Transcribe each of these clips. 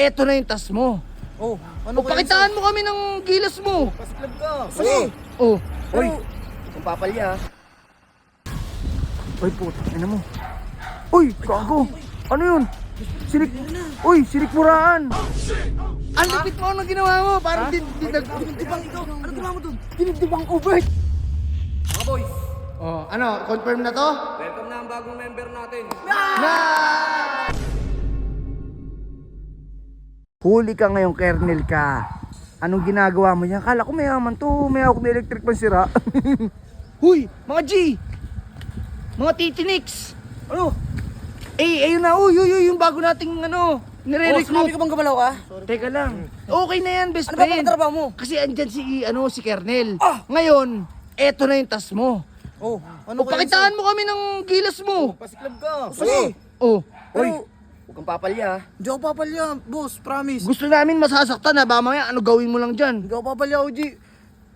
eto na yung tas mo. Oh, O, pakitaan mo kami ng gilas mo. Pasiklab ka. Sige. Oh. Uy, kung papalya. Uy, putang ina mo. Uy, gago. Ano yun? Uy, sinikmuraan. Ang lupit mo na ginawa mo. Parang Dinibdibang ito. Ano ginawa mo dun? Dinibdibang Ubert. Mga boys, Oh, ano? Confirm na to? welcome na ang bagong member natin. Na! Huli ka ngayong kernel ka. Anong ginagawa mo niya? Kala ko mayaman to. May ako na electric pan sira. Huy! Mga G! Mga titinix! Ano? Ayun na. Uy, yung bago nating Oh, nire-recruit. sinabi ka bang gabalaw ka? Teka lang. Okay na yan, best Ano ba friend. pagkatrabaho mo? Kasi andyan si Kernel. Ngayon, eto na yung tas mo. Oh, O, pakitaan mo kami ng gilas mo. Pasiklab ka. Sige. Oh. Uy, huwag kang papalya. Hindi ako papalya, boss, promise. Gusto namin masasaktan ha. Ba mamaya, ano gawin mo lang dyan? Hindi ako papalya, OG.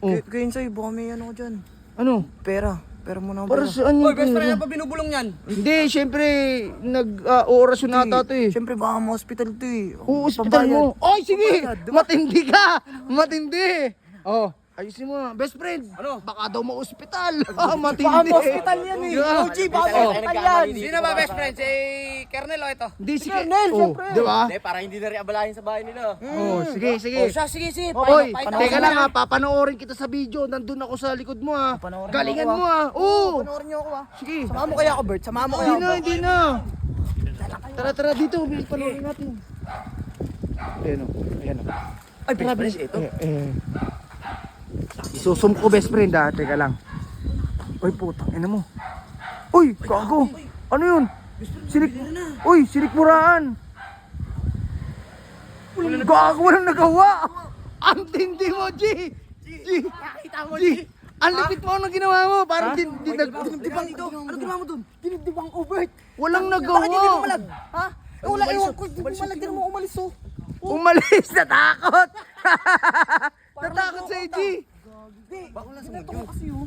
Oh. Kaya yun sa'yo, baka may ano ko dyan. Ano? Pera. Pera mo na ako. Para saan yung pera? pa binubulong yan? Hindi, syempre, nag-orasyon nata to eh. Siyempre, baka ma-hospital to eh. Oo, hospital mo. Oy, sige! Matindi ka! Matindi! Oh, ayusin mo. Best friend, Ano? baka daw ma-hospital. Matindi. Baka ma-hospital yan eh. Yeah. OG, baka Oh. ma-hospital yan. Sino ba best friend? Si Kernel o ito? Hindi, sige. Kernel, Oh, syempre. di ba? Hindi, para hindi na rin abalahin sa bahay nila. Oh, sige, sige. Oh, siya, sige, sige. Oy, Pakita teka mo lang na. ha, papanoorin kita sa video. Nandun ako sa likod mo ha. Papanoorin Galingan mo mo ako, ha. Oo. Panoorin niyo ako ah. Sige. Samahan mo kaya ako, Bert. Samahan mo kaya Hindi ako. na, hindi na. Tara, dito. Panoorin natin. Ayan o. Ayan o. Ay, best friend, ito. Isusum ko best friend ha. Teka lang. Uy, putang ina mo. Uy, gago. Ano yun? Sinikmuraan. Gago, walang nagawa. Ang tindi mo, G! Nakita mo, G! Ang lupit mo na ginawa mo. Parang Dinibdibang ito. Ano ginawa mo dun? Dinibdibang Ubert. walang Bakit hindi nagawa. bumalag? Ha? Wala, ewan ko. Hindi bumalag din mo umalis oh. Umalis, natakot. Natakot sa G. Ginanto ko kasi oh.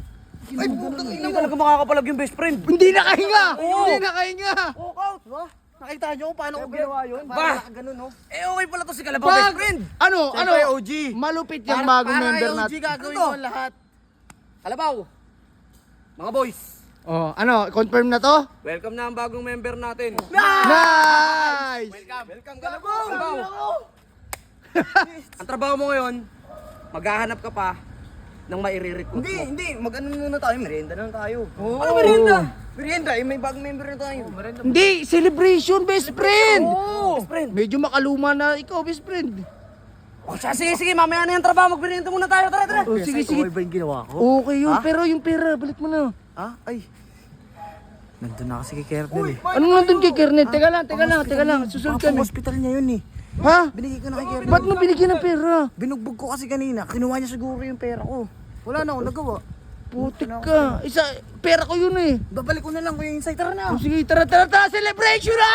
Ay, putang ina mo. Talaga makakapalag yung best friend. Hindi nakahinga. Hindi nakahinga. Walk out. Diba? Nakita niyo kung paano ko ginawa yun? Ba? Ganun oh. Eh, okay pala to si Kalabaw Pag, best friend. ano, Siyempre, OG. malupit yung bagong member OG natin. gagawin Ano to? ko ang lahat. Kalabaw. Mga boys, Oh, ano, confirm na to? welcome na ang bagong member natin. Nice! Welcome Kalabaw. Kalabaw. Ang trabaho mo ngayon, maghahanap ka pa ng maire-recruit mo. Hindi. Mag-ano muna tayo. Merienda na tayo. Oo. Ano merienda? Merienda, eh, may bagong member na tayo. Hindi, celebration, best friend! Best friend. Medyo makaluma na ikaw, best friend. O siya, sige, mamaya na yung trabaho. Magmerienda muna tayo. Tara. Oh, sige, sige. ba yung ginawa ko? Okay yun, pero yung pera, balik mo na. Ha? Ay. Nandun na kasi kay Kernel eh. Ano nga dun kay Kernel? Teka lang. Susunod kami. Hospital niya yun eh. Ha? Binigay ko na kay Kernel. Ba't mo binigyan ng pera? Binugbog ko kasi kanina. Kinuha niya siguro yung pera ko. Wala na ako nagawa. Putik ka. Pera ko yun eh. Babalik ko na lang kuya Insay. Tara na. Oh, sige, tara, celebration na!